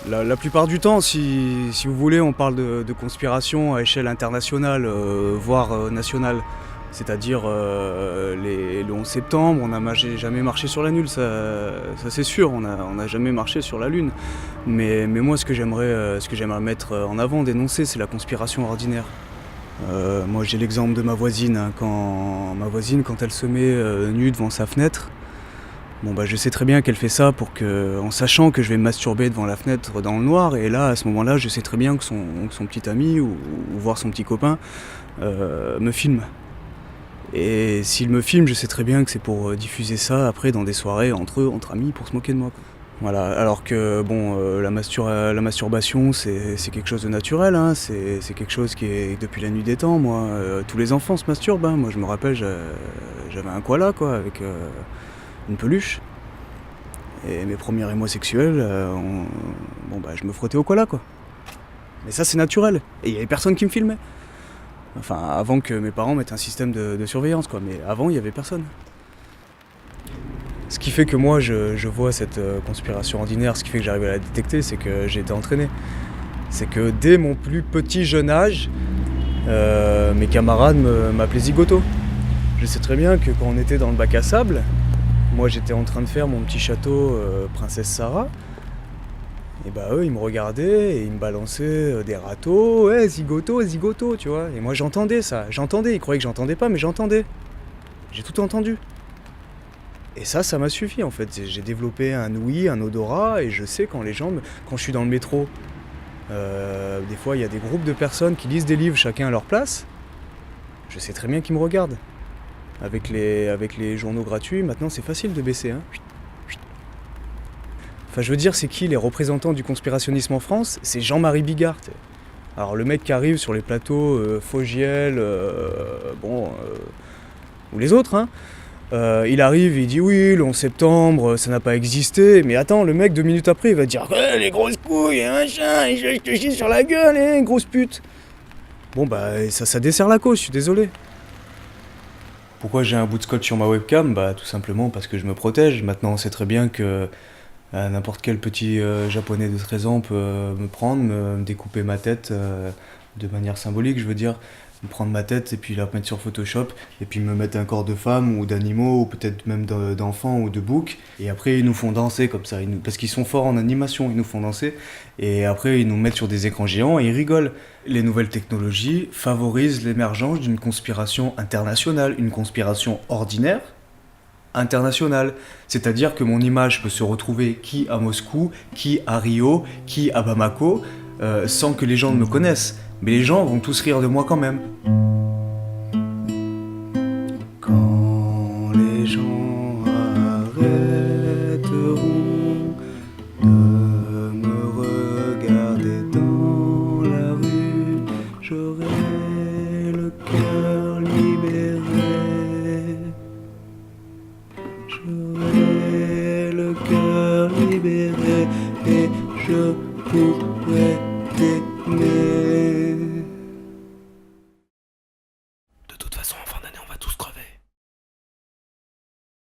La plupart du temps, si vous voulez, on parle de conspiration à échelle internationale, voire nationale. C'est-à-dire le 11 septembre, on n'a jamais marché sur la Lune, ça c'est sûr, on n'a jamais marché sur la Lune. Mais moi, ce que j'aimerais mettre en avant, dénoncer, c'est la conspiration ordinaire. Moi, j'ai l'exemple de ma voisine, hein, quand elle se met nue devant sa fenêtre. Bon bah je sais très bien qu'elle fait ça en sachant que je vais me masturber devant la fenêtre dans le noir, et là à ce moment-là je sais très bien que son petit ami ou voire son petit copain me filme. Et s'il me filme, je sais très bien que c'est pour diffuser ça après dans des soirées entre eux, entre amis, pour se moquer de moi, quoi. Voilà, alors que bon, la masturbation c'est quelque chose de naturel, hein, c'est quelque chose qui est depuis la nuit des temps, moi. Tous les enfants se masturbent, hein. Moi je me rappelle, j'avais un koala quoi, avec une peluche. Et mes premiers émois sexuels, je me frottais au koala quoi. Mais ça c'est naturel, et il y avait personne qui me filmait. Enfin, avant que mes parents mettent un système de surveillance quoi, mais avant il y avait personne. Ce qui fait que moi je vois cette conspiration ordinaire, ce qui fait que j'arrive à la détecter, c'est que j'ai été entraîné. C'est que dès mon plus petit jeune âge, mes camarades m'appelaient Zigoto. Je sais très bien que quand on était dans le bac à sable, moi j'étais en train de faire mon petit château Princesse Sarah, et bah eux ils me regardaient et ils me balançaient des râteaux, ouais zigoto, zigoto, tu vois. Et moi j'entendais ça, ils croyaient que j'entendais pas, mais j'entendais. J'ai tout entendu. Et ça m'a suffi en fait. J'ai développé un ouïe, un odorat, et je sais quand quand je suis dans le métro, des fois il y a des groupes de personnes qui lisent des livres chacun à leur place, je sais très bien qu'ils me regardent. Avec les journaux gratuits, maintenant c'est facile de baisser, hein. Enfin, je veux dire, c'est qui les représentants du conspirationnisme en France? C'est Jean-Marie Bigard. Alors, le mec qui arrive sur les plateaux, Fogiel, ou les autres, hein, il arrive et il dit oui, le 11 septembre, ça n'a pas existé. Mais attends, le mec, 2 minutes après, il va dire les grosses couilles, machin, et je te chie sur la gueule, grosse pute. Bon, bah, ça dessert la cause, je suis désolé. Pourquoi j'ai un bout de scotch sur ma webcam? Bah, tout simplement parce que je me protège. Maintenant, on sait très bien que n'importe quel petit japonais de 13 ans peut me prendre, me découper ma tête de manière symbolique, je veux dire, me prendre ma tête et puis la mettre sur Photoshop, et puis me mettre un corps de femme ou d'animaux, ou peut-être même d'enfants ou de boucs, et après ils nous font danser comme ça, parce qu'ils sont forts en animation, ils nous font danser, et après ils nous mettent sur des écrans géants et ils rigolent. Les nouvelles technologies favorisent l'émergence d'une conspiration internationale, une conspiration ordinaire, international. C'est-à-dire que mon image peut se retrouver qui à Moscou, qui à Rio, qui à Bamako, sans que les gens ne me connaissent. Mais les gens vont tous rire de moi quand même. Quand les gens arrêteront de me regarder dans la rue, j'aurai le cœur libéré. J'aurai le cœur libéré et je pourrai